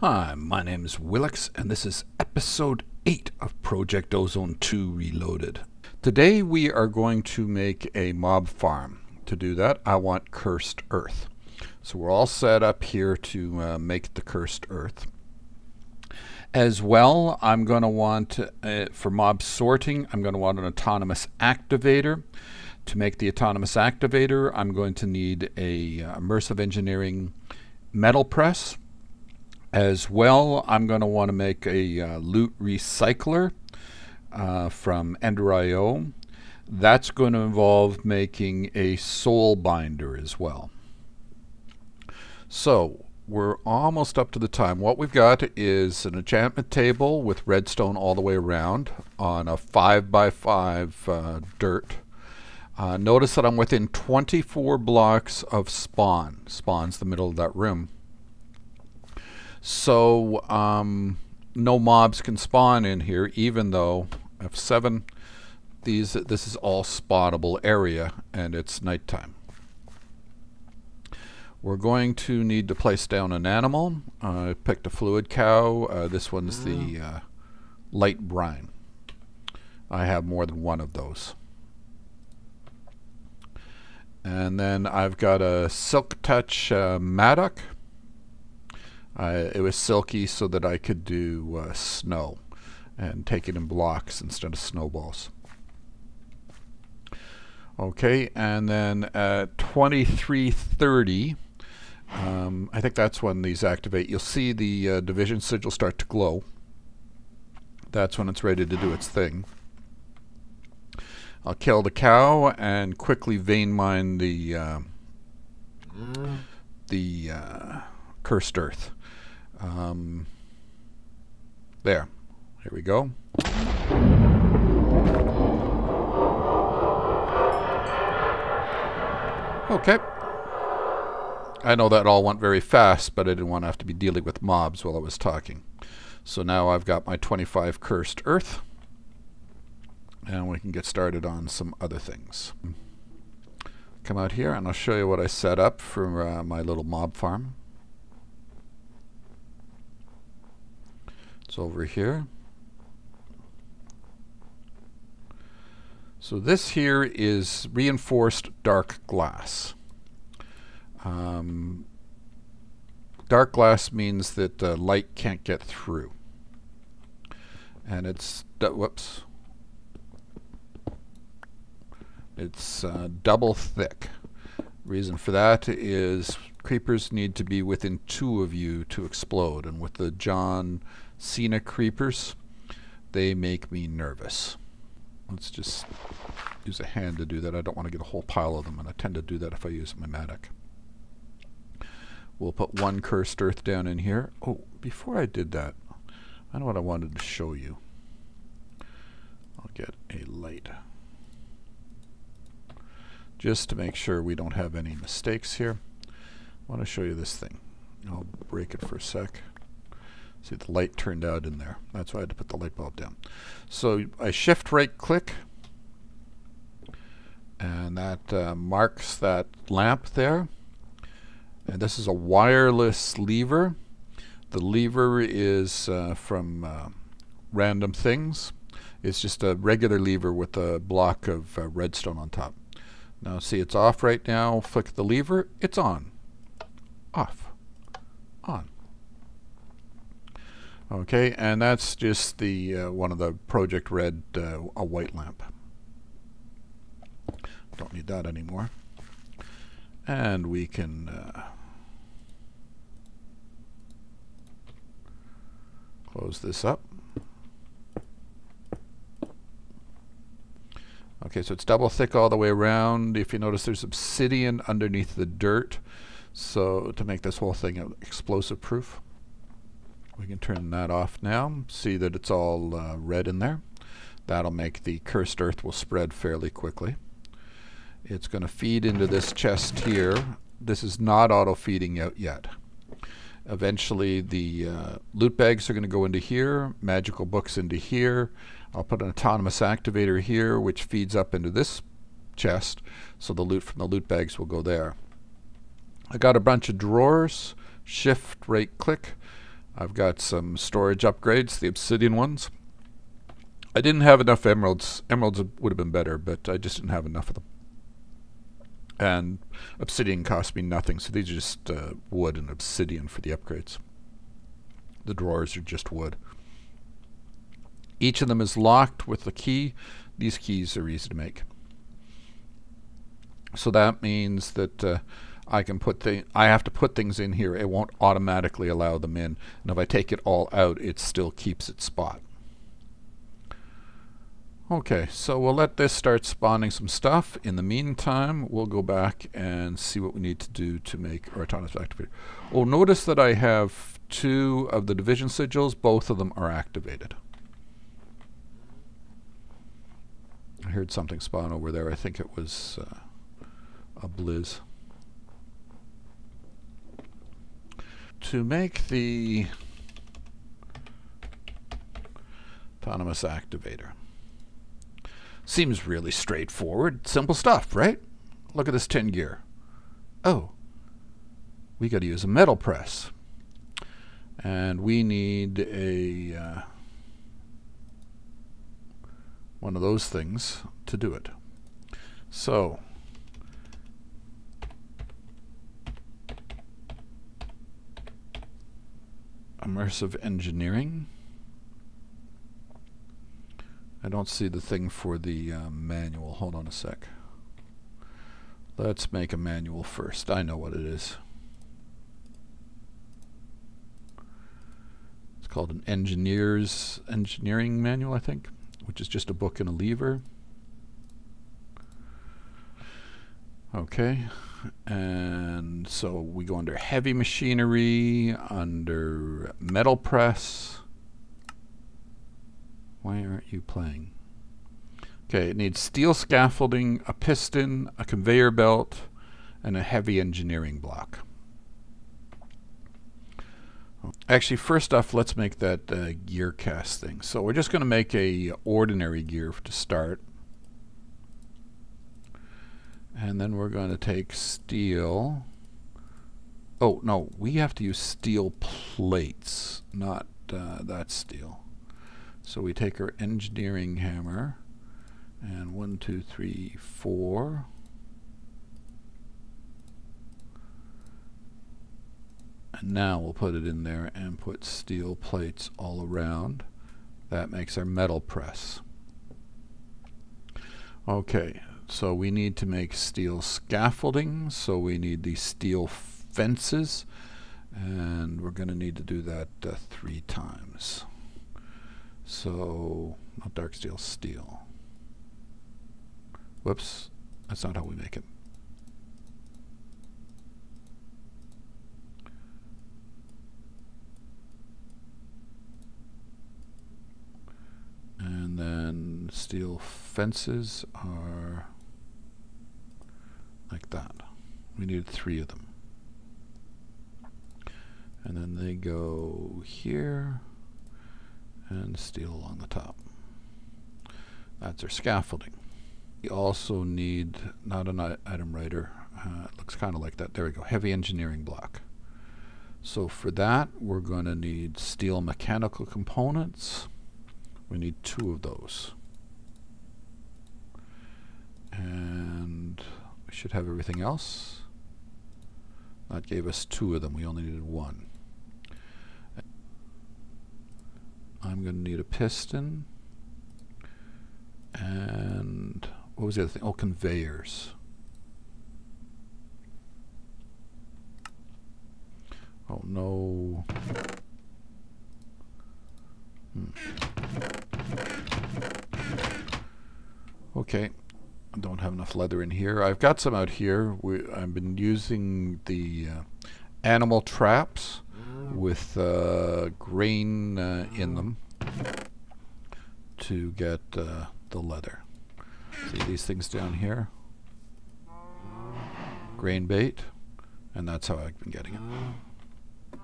Hi, my name is Willix, and this is episode 8 of Project Ozone 2 Reloaded. Today we are going to make a mob farm. To do that, I want cursed earth. So we're all set up here to make the cursed earth. As well, I'm going to want, for mob sorting, I'm going to want an autonomous activator. To make the autonomous activator, I'm going to need a immersive engineering metal press. As well, I'm going to want to make a loot recycler from Ender.io. That's going to involve making a soul binder as well. So we're almost up to the time. What we've got is an enchantment table with redstone all the way around on a 5x5 dirt. Notice that I'm within 24 blocks of spawn. Spawn's the middle of that room. So no mobs can spawn in here, even though F7, this is all spottable area and it's nighttime. We're going to need to place down an animal. I picked a fluid cow. This one's the light brine. I have more than one of those. And then I've got a silk touch mattock. It was silky so that I could do snow and take it in blocks instead of snowballs. Okay, and then at 23:30, I think that's when these activate. You'll see the division sigil start to glow. That's when it's ready to do its thing. I'll kill the cow and quickly vein mine the cursed earth. There. Here we go. Okay. I know that all went very fast, but I didn't want to have to be dealing with mobs while I was talking. So now I've got my 25 cursed earth. And we can get started on some other things. Come out here and I'll show you what I set up for my little mob farm. It's over here. So this here is reinforced dark glass. Dark glass means that light can't get through. And it's, whoops. It's double thick. Reason for that is creepers need to be within 2 of you to explode. And with the John Cena creepers, they make me nervous. Let's just use a hand to do that. I don't want to get a whole pile of them, and I tend to do that if I use my mattock. We'll put one cursed earth down in here. Oh, before I did that, I know what I wanted to show you. I'll get a light. Just to make sure we don't have any mistakes here. I want to show you this thing. I'll break it for a sec. See, the light turned out in there. That's why I had to put the light bulb down. So I shift right click, and that marks that lamp there. And this is a wireless lever. The lever is from Random Things. It's just a regular lever with a block of redstone on top. Now see, it's off right now. Flick the lever, it's on. Off. On. Okay, and that's just the one of the Project Red, a white lamp. Don't need that anymore. And we can close this up. Okay, so it's double thick all the way around. If you notice, there's obsidian underneath the dirt. So to make this whole thing explosive proof. We can turn that off now. See that it's all red in there. That'll make the cursed earth will spread fairly quickly. It's going to feed into this chest here. This is not auto-feeding out yet. Eventually the loot bags are going to go into here, magical books into here. I'll put an autonomous activator here which feeds up into this chest, so the loot from the loot bags will go there. I got a bunch of drawers. Shift right click. I've got some storage upgrades, the obsidian ones. I didn't have enough emeralds. Emeralds would have been better, but I just didn't have enough of them. And obsidian cost me nothing, so these are just wood and obsidian for the upgrades. The drawers are just wood. Each of them is locked with a key. These keys are easy to make. So that means that I have to put things in here. It won't automatically allow them in. And if I take it all out, it still keeps its spot. Okay, so we'll let this start spawning some stuff. In the meantime, we'll go back and see what we need to do to make our autonomous activator. Oh, notice that I have 2 of the division sigils. Both of them are activated. I heard something spawn over there. I think it was a blizz. To make the autonomous activator. Seems really straightforward. Simple stuff, right? Look at this tin gear. Oh, we got to use a metal press. And we need a one of those things to do it. So, immersive engineering. I don't see the thing for the manual. Hold on a sec. Let's make a manual first. I know what it is. It's called an engineering manual, I think, which is just a book and a lever. Okay, and so we go under heavy machinery, under metal press. Why aren't you playing? Okay, it needs steel scaffolding, a piston, a conveyor belt, and a heavy engineering block. Actually, first off, let's make that gear cast thing. So we're just going to make a ordinary gear to start. And then we're going to take steel. Oh, no, we have to use steel plates, not that steel. So we take our engineering hammer, and 1, 2, 3, 4. And now we'll put it in there and put steel plates all around. That makes our metal press. Okay, so we need to make steel scaffolding, so we need these steel fences, and we're going to need to do that 3 times. So, not dark steel, steel. Whoops, that's not how we make it. And then steel fences are like that. We need 3 of them. And then they go here. And steel along the top. That's our scaffolding. We also need, not an item writer, it looks kind of like that. There we go, heavy engineering block. So for that, we're going to need steel mechanical components. We need 2 of those. And we should have everything else. That gave us 2 of them. We only needed 1. I'm going to need a piston, and what was the other thing? Oh, conveyors. Oh no. Okay, I don't have enough leather in here. I've got some out here. I've been using the animal traps with grain in them to get the leather. See these things down here? Grain bait, and that's how I've been getting it.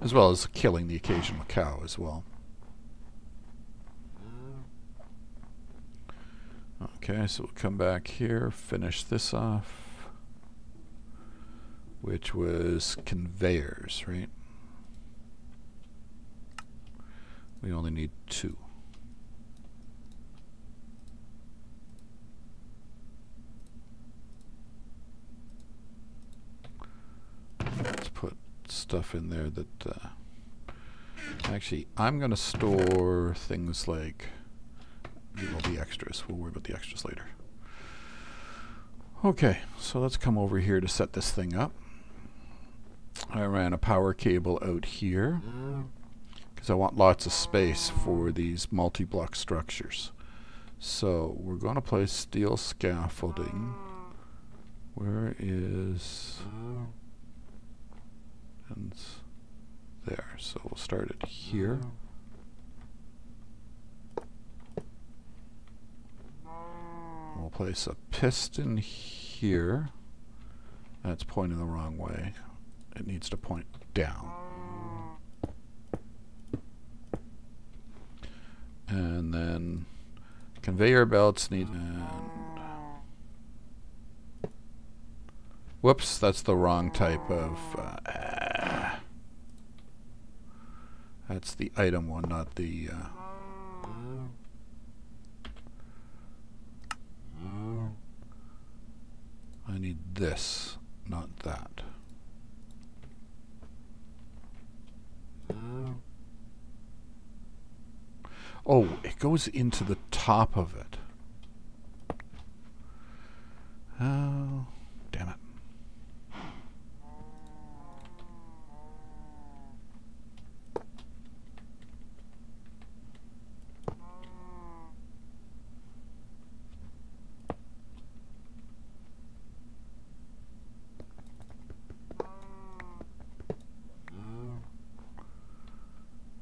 As well as killing the occasional cow as well. Okay, so we'll come back here, finish this off, which was conveyors, right? We only need 2. Let's put stuff in there that actually I'm going to store things like, well, the extras. We'll worry about the extras later. Okay, so let's come over here to set this thing up. I ran a power cable out here because I want lots of space for these multi-block structures. So we're going to place steel scaffolding. Where is... and there. So we'll start it here. We'll place a piston here. That's pointing the wrong way. It needs to point down. And then conveyor belts need... whoops, that's the wrong type of... that's the item one, not the... I need this, not that. Oh, it goes into the top of it. Oh, damn it.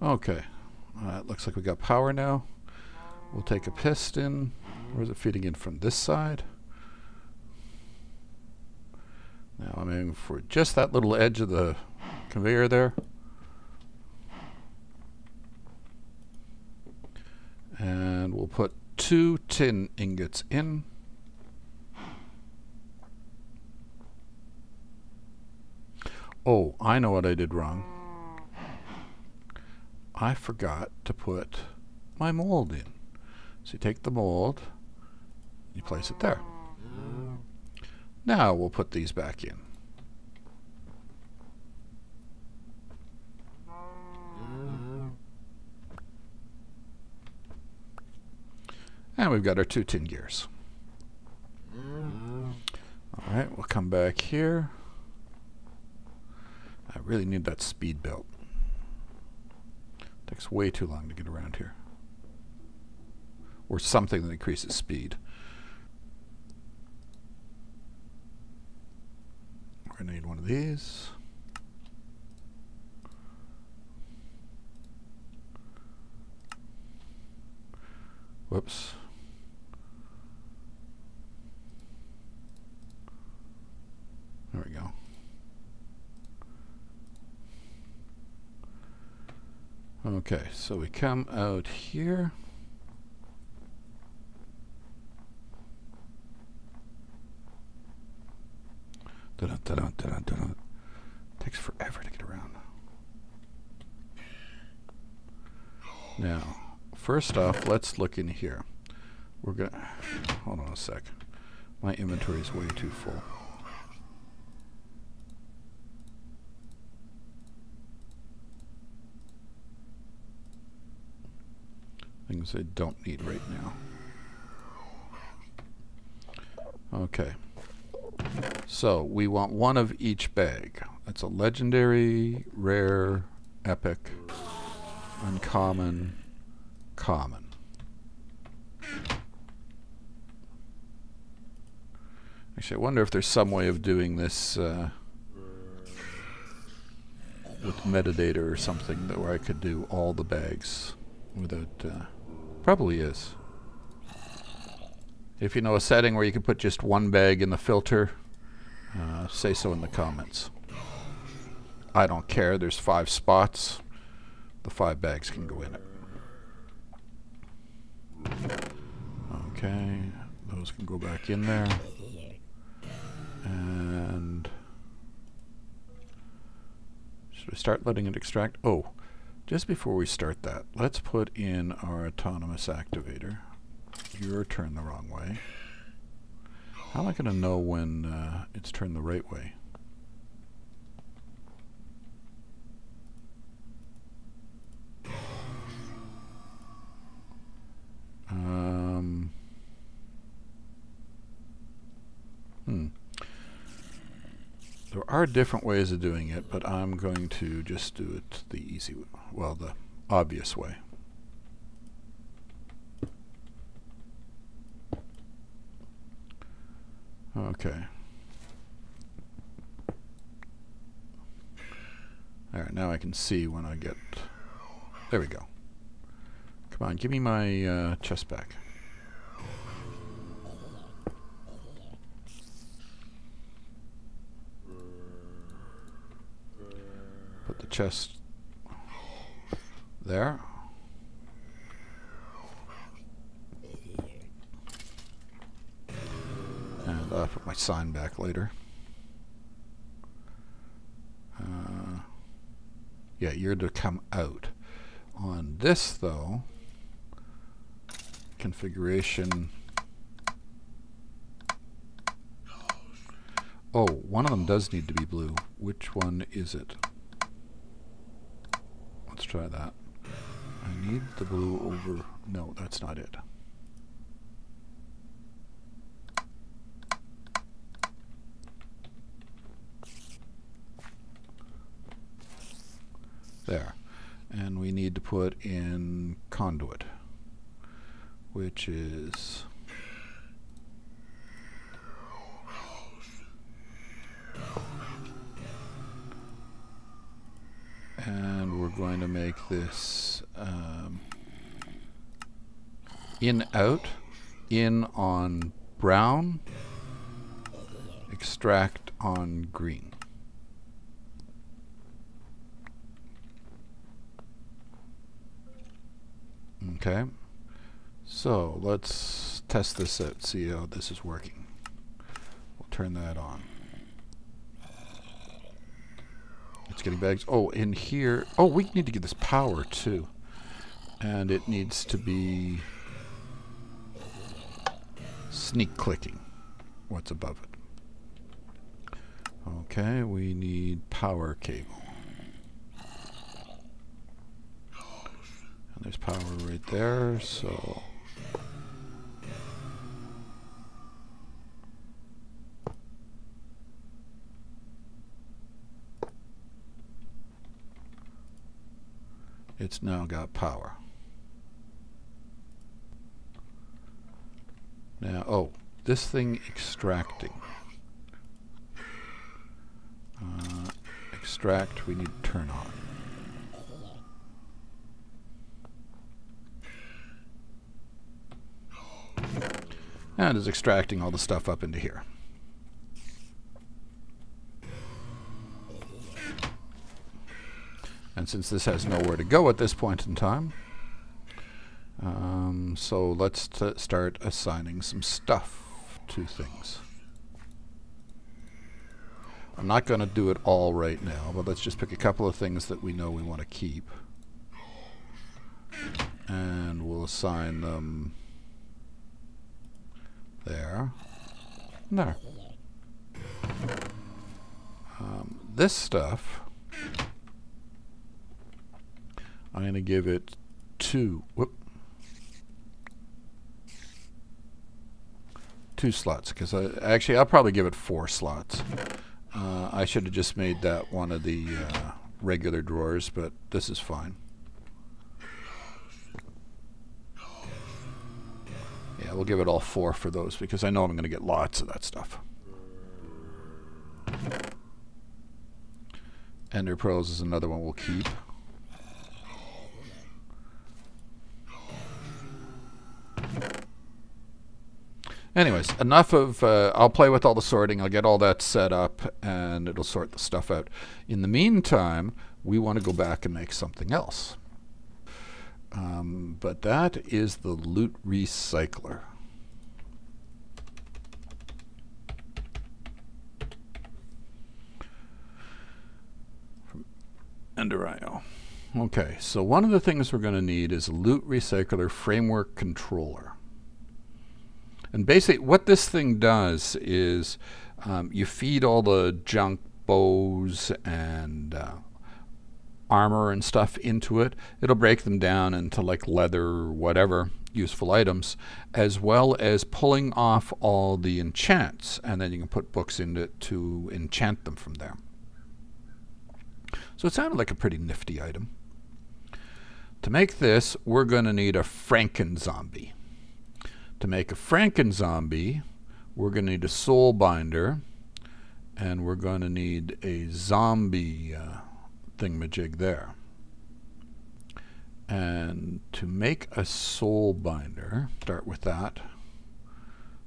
Okay, it looks like we got power now. We'll take a piston. Where's it feeding in from this side? Now I'm aiming for just that little edge of the conveyor there. And we'll put 2 tin ingots in. Oh, I know what I did wrong. I forgot to put my mold in. So you take the mold, you place it there. Now we'll put these back in. And we've got our 2 tin gears. Alright, we'll come back here. I really need that speed belt. Takes way too long to get around here. Or something that increases speed. We're going to need one of these. Whoops. There we go. Okay, so we come out here. Takes forever to get around. Now, first off, let's look in here. We're gonna hold on a sec. My inventory is way too full. Things I don't need right now. Okay. So we want one of each bag. That's a legendary, rare, epic, uncommon, common. Actually, I wonder if there's some way of doing this with metadata or something that where I could do all the bags without... probably is. If you know a setting where you can put just one bag in the filter, say so in the comments. I don't care. There's 5 spots. The 5 bags can go in it. Okay. Those can go back in there. And should we start letting it extract? Oh, Just before we start that, let's put in our autonomous activator. You're turned the wrong way. How am I going to know when it's turned the right way? There are different ways of doing it, but I'm going to just do it the easy way. Well, the obvious way. Okay. Alright, now I can see when I get... There we go. Come on, give me my chest back. Put the chest there. And I'll put my sign back later. Yeah, you're to come out. On this, though, configuration... Oh, one of them does need to be blue. Which one is it? Let's try that. I need the blue over... No, that's not it. There. And we need to put in conduit, which is... And we're going to make this in out, in on brown, extract on green. Okay, so let's test this out, see how this is working. We'll turn that on. It's getting bags. Oh, in here. Oh, we need to give this power too. And it needs to be sneak clicking what's above it. Okay, we need power cable. And there's power right there, so... It's now got power. Now, oh, this thing extracting. Extract, we need to turn on. And it's extracting all the stuff up into here. And since this has nowhere to go at this point in time, so let's start assigning some stuff to things. I'm not going to do it all right now, but let's just pick a couple of things that we know we want to keep. And we'll assign them there. And there. This stuff, I'm going to give it two slots, because I'll probably give it 4 slots. I should have just made that one of the regular drawers, but this is fine. Yeah, we'll give it all 4 for those, because I know I'm going to get lots of that stuff. Ender Pearls is another one we'll keep. Anyways, enough of... I'll play with all the sorting. I'll get all that set up, and it'll sort the stuff out. In the meantime, we want to go back and make something else. But that is the loot recycler. From Ender.io. Okay, so one of the things we're going to need is a Loot Recycler Framework Controller. And basically what this thing does is you feed all the junk, bows, and armor and stuff into it. It'll break them down into like leather or whatever useful items, as well as pulling off all the enchants, and then you can put books in it to enchant them from there. So it sounded like a pretty nifty item. To make this, we're going to need a Franken-Zombie. To make a Franken-Zombie, we're going to need a Soul Binder, and we're going to need a zombie thingamajig there. And to make a Soul Binder, start with that.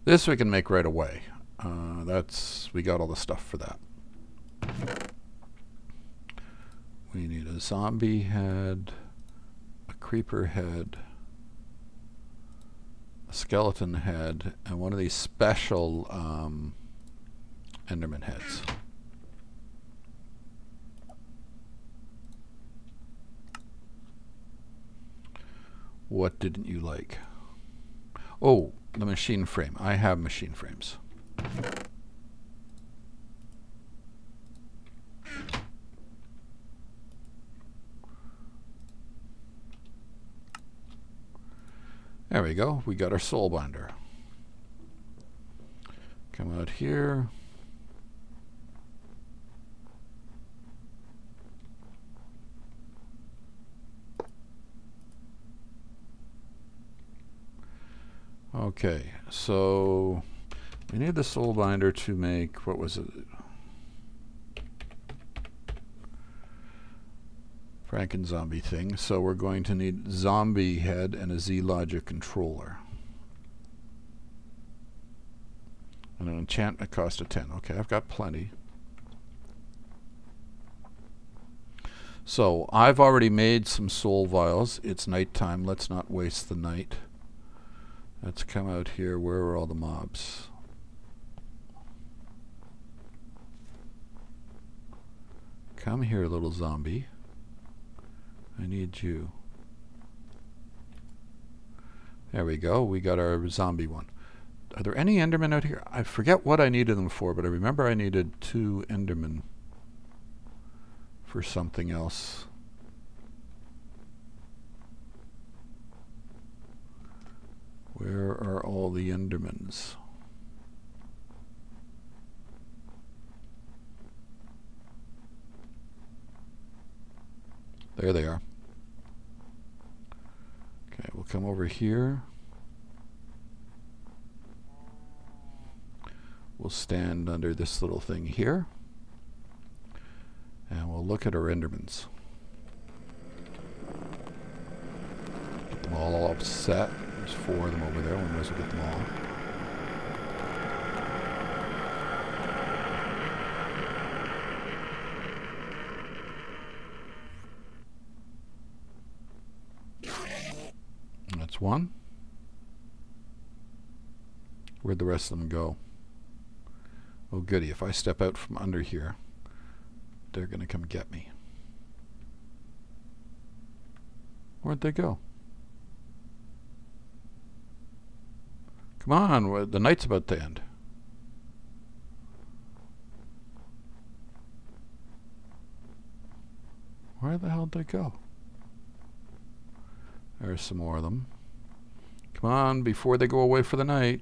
This we can make right away. We got all the stuff for that. We need a zombie head, a creeper head, a skeleton head, and one of these special Enderman heads. What didn't you like? Oh, the machine frame. I have machine frames. There we go. We got our Soul Binder. Come out here. Okay, so we need the Soul Binder to make, what was it? Franken-Zombie thing. So we're going to need zombie head and a Z-Logic controller. And an enchantment cost of 10. Okay, I've got plenty. So I've already made some soul vials. It's nighttime. Let's not waste the night. Let's come out here. Where are all the mobs? Come here, little zombie. I need you. There we go. We got our zombie one. Are there any Endermen out here? I forget what I needed them for, but I remember I needed 2 Endermen for something else. Where are all the Endermans? There they are. Okay, we'll come over here. We'll stand under this little thing here. And we'll look at our Endermans. Get them all set. There's 4 of them over there. We might as well get them all. That's 1. Where'd the rest of them go? Oh goody, if I step out from under here, they're going to come get me. Where'd they go? Come on, the night's about to end. Where the hell did they go? There's some more of them. Come on, before they go away for the night.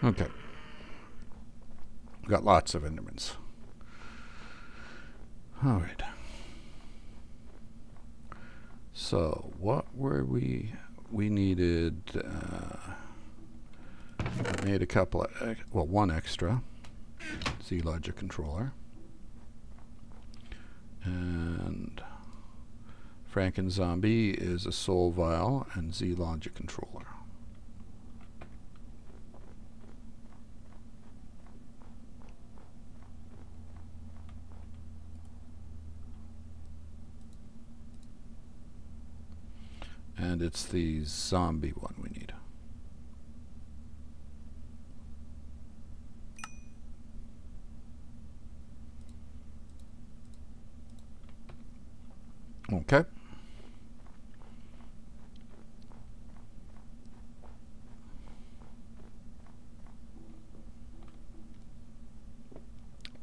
Okay. We've got lots of Endermans. All right. So what were we? We needed. I made a couple. Well, 1 extra Z-Logic controller, and Franken-Zombie is a soul vial and Z-Logic controller. and it's the zombie one we need. Okay.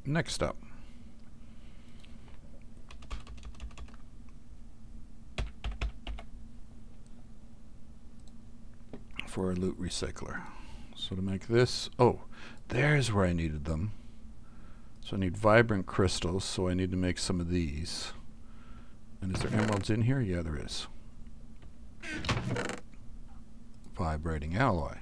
Next up, for a loot recycler. So to make this, oh, there's where I needed them. So I need vibrant crystals, so I need to make some of these. And is there emeralds in here? Yeah, there is. Vibrating alloy.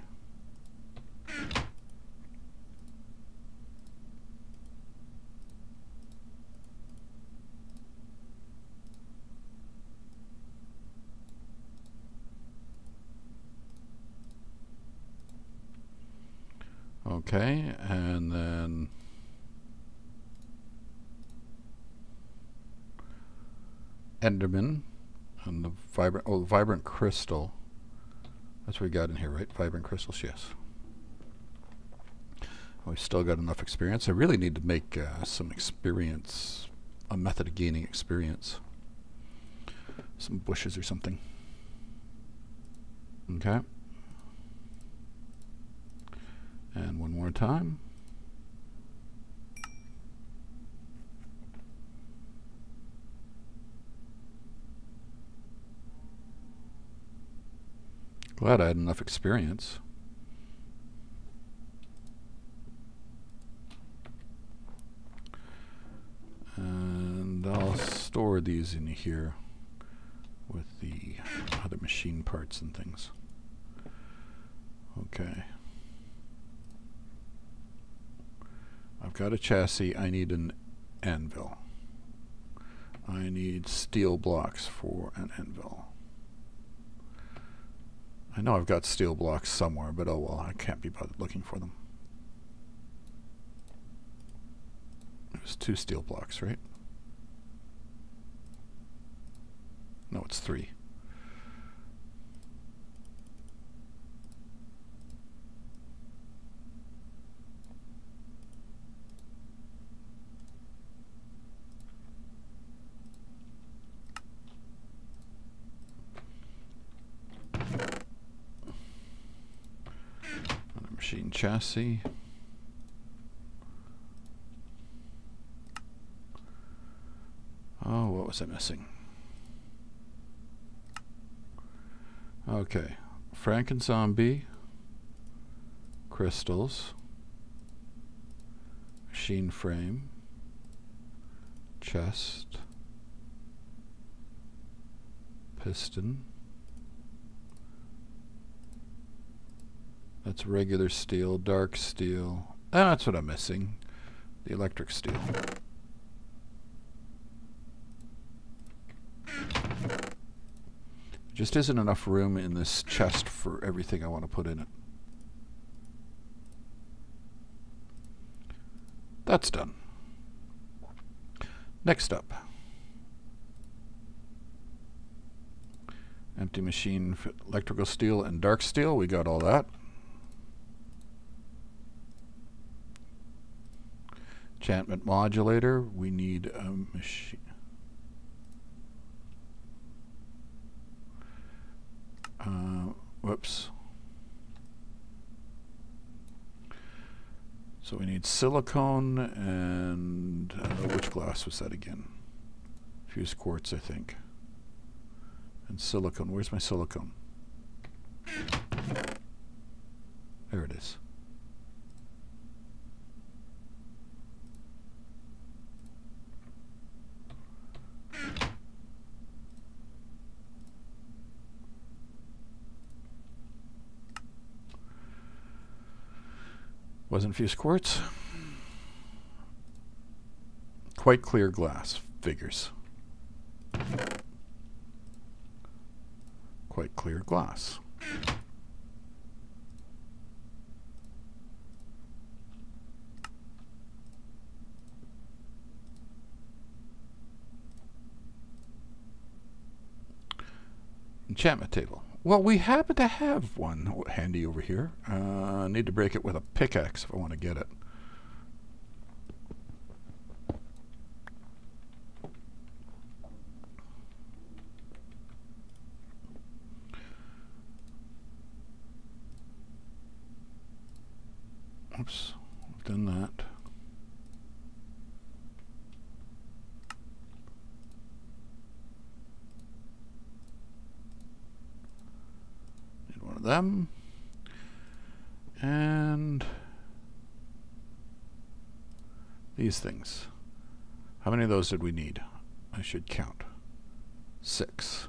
Okay, and then Enderman and the vibrant crystal. That's what we got in here, right? Vibrant crystals, yes. We've still got enough experience. I really need to make some experience, a method of gaining experience. Some bushes or something. Okay. And one more time. Glad I had enough experience. And I'll store these in here with the other machine parts and things. Okay. I've got a chassis. I need an anvil. I need steel blocks for an anvil. I know I've got steel blocks somewhere, but oh well, I can't be bothered looking for them. There's 2 steel blocks, right? No, it's 3. Machine chassis. Oh, what was I missing? Okay, Frankenzombie, crystals, machine frame, chest, piston. That's regular steel, dark steel. That's what I'm missing. The electric steel. Just isn't enough room in this chest for everything I want to put in it. That's done. Next up. Empty machine, electrical steel and dark steel. We got all that. Enchantment modulator. We need a machine. Whoops. So we need silicone and which glass was that again? Fused quartz, I think. And silicone. Where's my silicone? There it is. Wasn't fused quartz. Quite clear glass. Figures. Quite clear glass. Enchantment table. Well, we happen to have one handy over here. Need to break it with a pickaxe if I want to get it. Oops, I've done that. Need one of them. And these things. How many of those did we need? I should count. 6.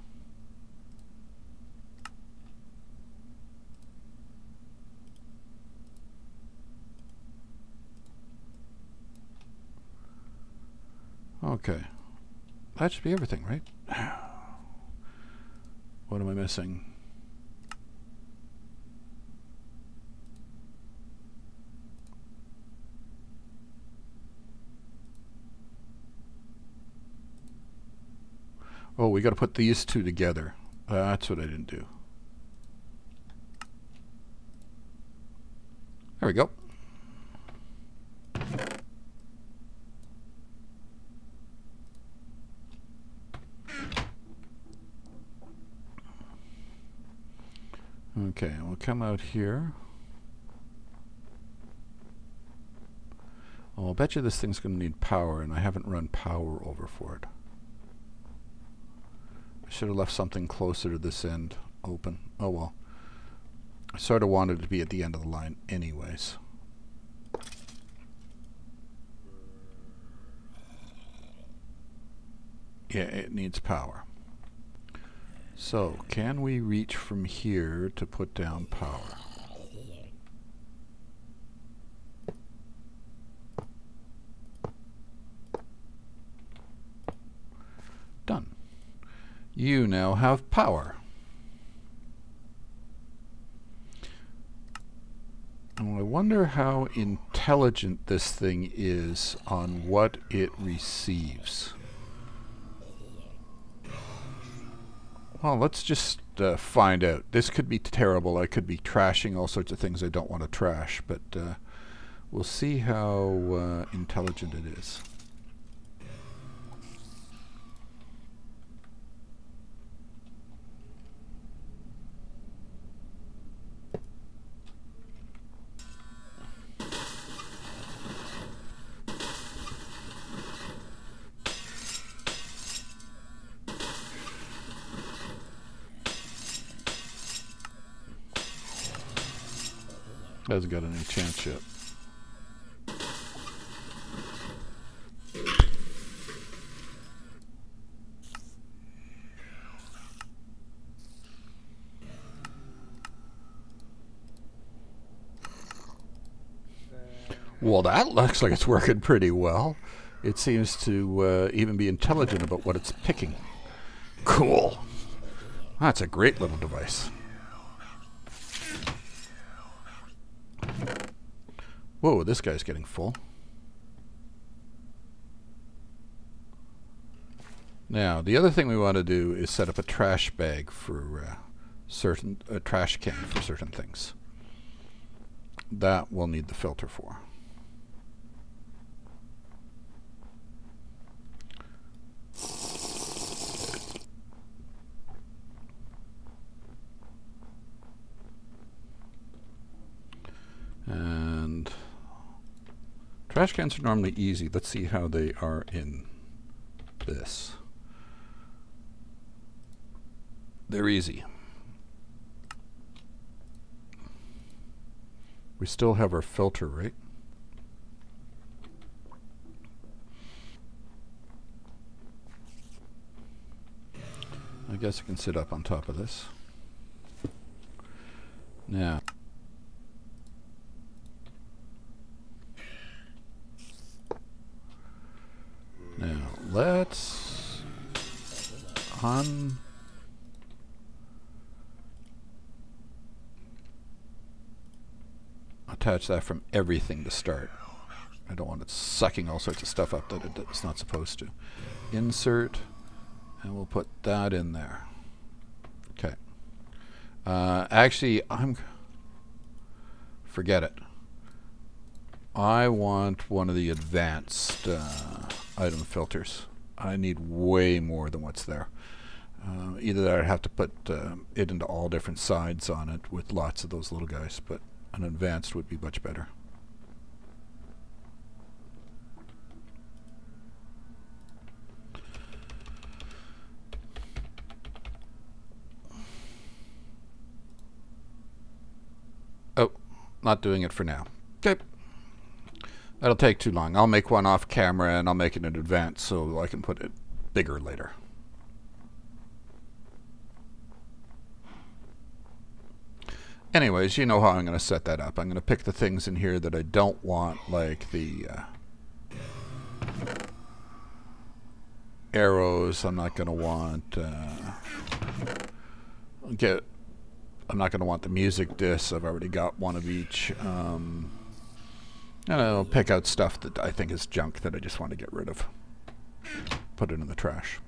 Okay. That should be everything, right? What am I missing? Oh, we got to put these two together. That's what I didn't do. There we go. Okay, we'll come out here. Oh, I'll bet you this thing's going to need power, and I haven't run power over for it. I should have left something closer to this end open. Oh well. I sort of wanted it to be at the end of the line anyways. Yeah, it needs power. So, can we reach from here to put down power? Done. You now have power. And I wonder how intelligent this thing is on what it receives. Well, let's just find out. This could be terrible. I could be trashing all sorts of things I don't want to trash, but we'll see how intelligent it is. Hasn't got any chance yet. Well, that looks like it's working pretty well. It seems to even be intelligent about what it's picking. Cool. That's a great little device. Whoa, this guy's getting full. Now, the other thing we want to do is set up a trash bag for a trash can for certain things. That we'll need the filter for. And trash cans are normally easy. Let's see how they are in this. They're easy. We still have our filter, right? I guess I can sit up on top of this. Now, let's attach that from everything to start. I don't want it sucking all sorts of stuff up that it's not supposed to. Insert, and we'll put that in there. Okay. Actually, forget it. I want one of the advanced item filters. I need way more than what's there. Either that or I'd have to put it into all different sides on it with lots of those little guys, but an advanced would be much better. Oh, not doing it for now. Okay. That'll take too long. I'll make one off camera and I'll make it in advance so I can put it bigger later. Anyways, you know how I'm going to set that up. I'm going to pick the things in here that I don't want, like the arrows. I'm not going to want I'm not going to want the music discs. I've already got one of each. And I'll pick out stuff that I think is junk that I just want to get rid of. Put it in the trash.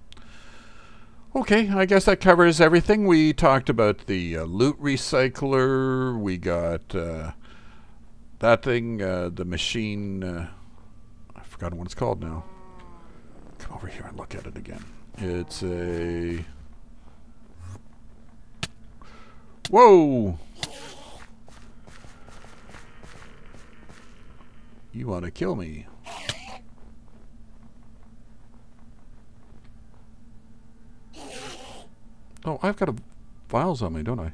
Okay, I guess that covers everything. We talked about the loot recycler. We got that thing, the machine. I've forgotten what it's called now. Come over here and look at it again. It's a... Whoa! You want to kill me? Oh, I've got vials on me, don't I?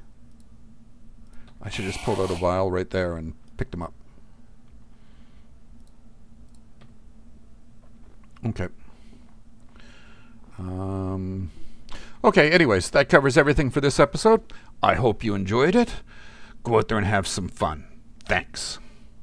I should just pull out a vial right there and pick them up. Okay. Okay, anyways, that covers everything for this episode. I hope you enjoyed it. Go out there and have some fun. Thanks.